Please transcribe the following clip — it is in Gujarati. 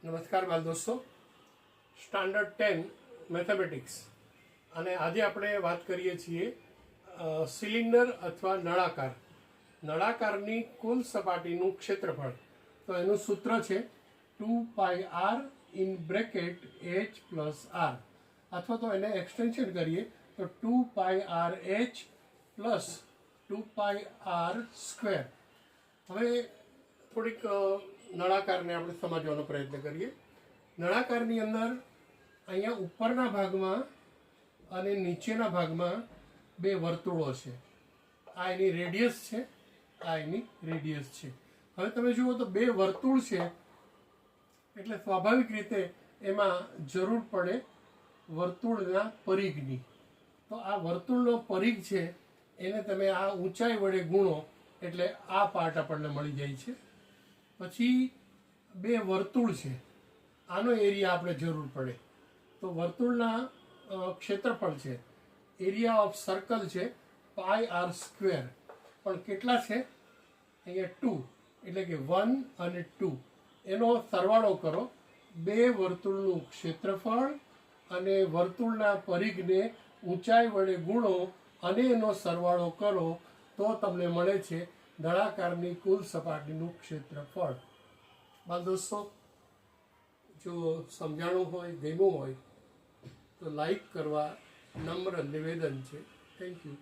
નમસ્કાર બાલ દોસ્તો, સ્ટાન્ડર્ડ 10 મેથેમેટિક્સ અને આજે આપણે વાત કરીએ છીએ સિલિન્ડર અથવા નળાકારની કુલ સપાટીનું ક્ષેત્રફળ. તો એનું સૂત્ર છે 2πr in bracket h plus r, અથવા તો એને એક્સટેન્શન કરીએ તો 2πrh પ્લસ 2πr સ્ક્વેર. હવે થોડીક નળાકારને આપણે સમજવાનો પ્રયત્ન કરીએ. નળાકારની અંદર અહીંયા ઉપરના ભાગમાં અને નીચેના ભાગમાં બે વર્તુળો છે. આ એની રેડિયસ છે, આ એની રેડિયસ છે. હવે તમે જુઓ તો બે વર્તુળ છે એટલે સ્વાભાવિક રીતે એમાં જરૂર પડે વર્તુળના પરિઘની. તો આ વર્તુળનો પરિઘ છે એને તમે આ ઊંચાઈ વડે ગુણો એટલે આ પાર્ટ આપણને મળી જાય છે. પછી બે વર્તુળ છે, આનો એરિયા આપણે જરૂર પડે. તો વર્તુળના ક્ષેત્રફળ છે, એરિયા ઓફ સર્કલ છે πr સ્ક્વેર, પણ કેટલા છે અહીંયા 2, એટલે કે 1 અને 2 એનો સરવાળો કરો. બે વર્તુળનું ક્ષેત્રફળ અને વર્તુળના પરિઘને ઊંચાઈ વડે ગુણો અને એનો સરવાળો કરો તો તમને મળે છે નળાકારની કુલ સપાટીનું ક્ષેત્રફળ. બાલ દોસ્તો, જો સમજાણું હોય, ગમ્યું હોય તો લાઈક કરવા નમ્ર નિવેદન છે. Thank you.